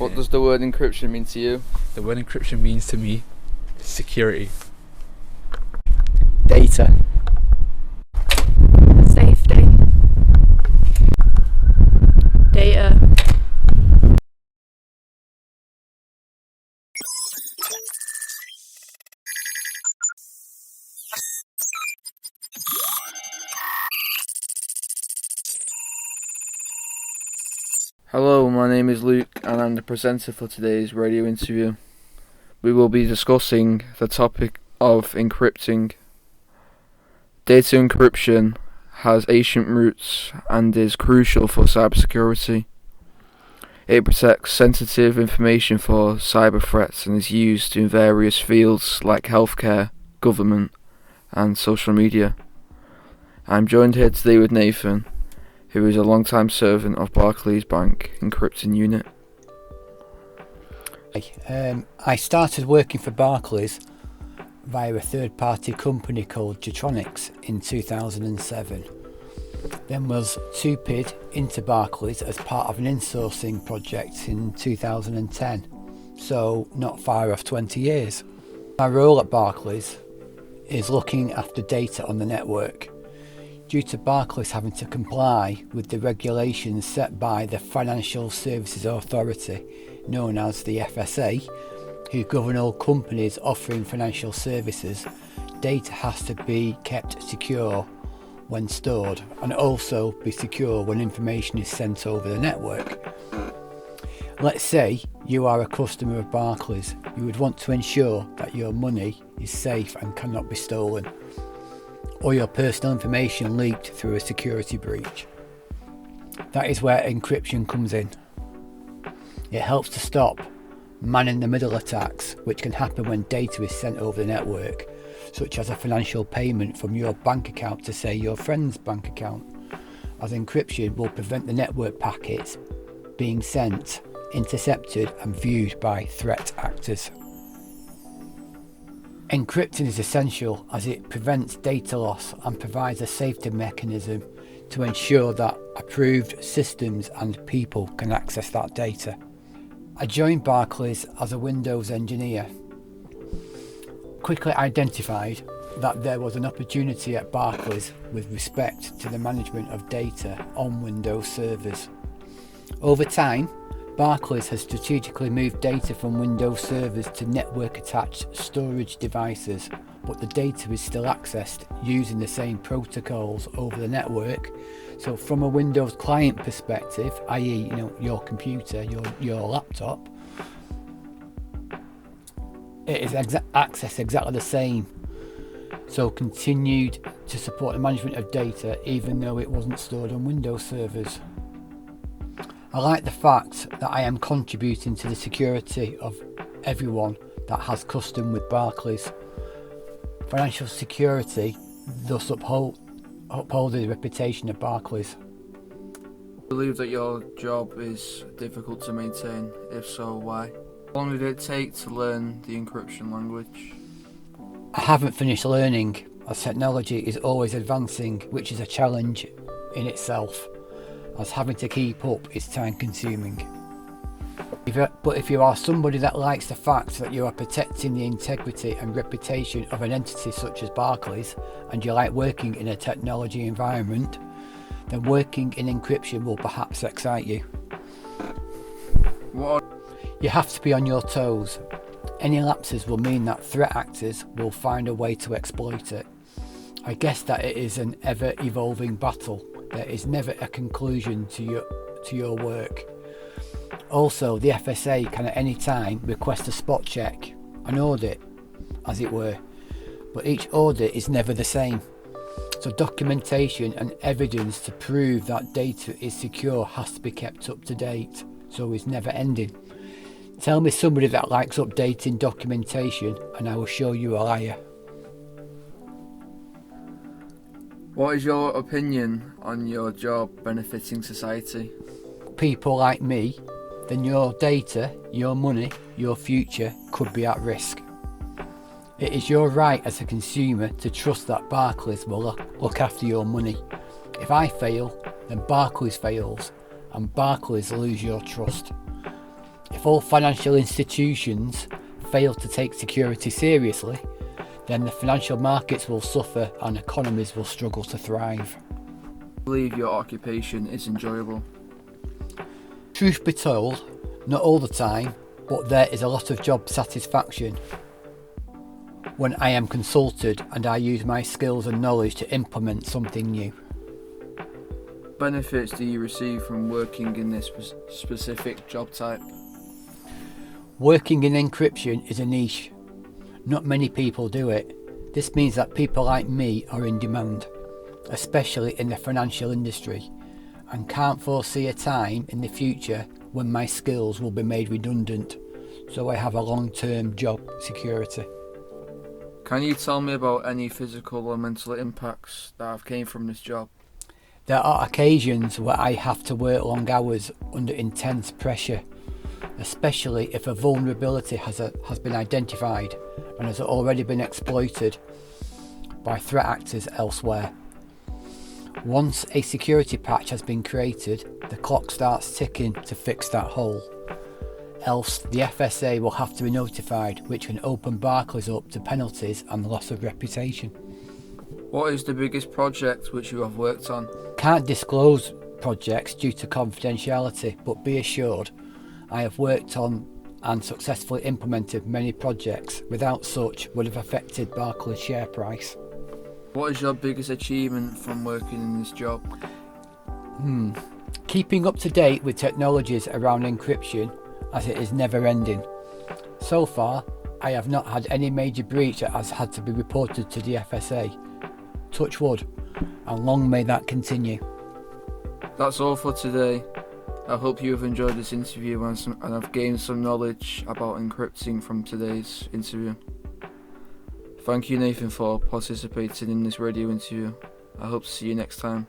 What does the word encryption mean to you? The word encryption means to me security. Data. Safety. Data. Hello, my name is Luke and I'm the presenter for today's radio interview. We will be discussing the topic of encrypting. Data encryption has ancient roots and is crucial for cybersecurity. It protects sensitive information for cyber threats and is used in various fields like healthcare, government and social media. I'm joined here today with Nathan, who is a long-time servant of Barclays Bank Encrypting Unit. I started working for Barclays via a third-party company called Getronics in 2007. Then was TUPID into Barclays as part of an insourcing project in 2010, so not far off 20 years. My role at Barclays is looking after data on the network. Due to Barclays having to comply with the regulations set by the Financial Services Authority, known as the FSA, who govern all companies offering financial services, data has to be kept secure when stored and also be secure when information is sent over the network. Let's say you are a customer of Barclays. You would want to ensure that your money is safe and cannot be stolen, or your personal information leaked through a security breach. That is where encryption comes in. It helps to stop man-in-the-middle attacks, which can happen when data is sent over the network, such as a financial payment from your bank account to, say, your friend's bank account, as encryption will prevent the network packets being sent, intercepted and viewed by threat actors. Encrypting is essential as it prevents data loss and provides a safety mechanism to ensure that approved systems and people can access that data. I joined Barclays as a Windows engineer. Quickly identified that there was an opportunity at Barclays with respect to the management of data on Windows servers. Over time, Barclays has strategically moved data from Windows servers to network-attached storage devices, but the data is still accessed using the same protocols over the network. So from a Windows client perspective, i.e., your computer, your laptop, it is accessed exactly the same. So continued to support the management of data even though it wasn't stored on Windows servers. I like the fact that I am contributing to the security of everyone that has custom with Barclays. Financial security thus uphold the reputation of Barclays. I believe that your job is difficult to maintain. If so, why? How long did it take to learn the encryption language? I haven't finished learning, as technology is always advancing, which is a challenge in itself, as having to keep up is time consuming. But if you are somebody that likes the fact that you are protecting the integrity and reputation of an entity such as Barclays, and you like working in a technology environment, then working in encryption will perhaps excite you. You have to be on your toes. Any lapses will mean that threat actors will find a way to exploit it. I guess that it is an ever-evolving battle. There is never a conclusion to your work. Also, the FSA can at any time request a spot check, an audit, as it were, but each audit is never the same. So documentation and evidence to prove that data is secure has to be kept up to date, so it's never ending. Tell me somebody that likes updating documentation and I will show you a liar. What is your opinion on your job benefiting society? People like me, then your data, your money, your future could be at risk. It is your right as a consumer to trust that Barclays will look after your money. If I fail, then Barclays fails and Barclays lose your trust. If all financial institutions fail to take security seriously, then the financial markets will suffer and economies will struggle to thrive. I believe your occupation is enjoyable. Truth be told, not all the time, but there is a lot of job satisfaction when I am consulted and I use my skills and knowledge to implement something new. Benefits do you receive from working in this specific job type? Working in encryption is a niche. Not many people do it. This means that people like me are in demand, especially in the financial industry, and can't foresee a time in the future when my skills will be made redundant, so I have a long-term job security. Can you tell me about any physical or mental impacts that have came from this job? There are occasions where I have to work long hours under intense pressure, especially if a vulnerability has been identified and has already been exploited by threat actors elsewhere. Once a security patch has been created, the clock starts ticking to fix that hole. Else the FSA will have to be notified, which can open Barclays up to penalties and loss of reputation. What is the biggest project which you have worked on? Can't disclose projects due to confidentiality, but be assured I have worked on and successfully implemented many projects. Without such would have affected Barclays' share price. What is your biggest achievement from working in this job? Keeping up to date with technologies around encryption, as it is never ending. So far, I have not had any major breach that has had to be reported to the FSA. Touch wood, and long may that continue. That's all for today. I hope you have enjoyed this interview and have gained some knowledge about encrypting from today's interview. Thank you, Nathan, for participating in this radio interview. I hope to see you next time.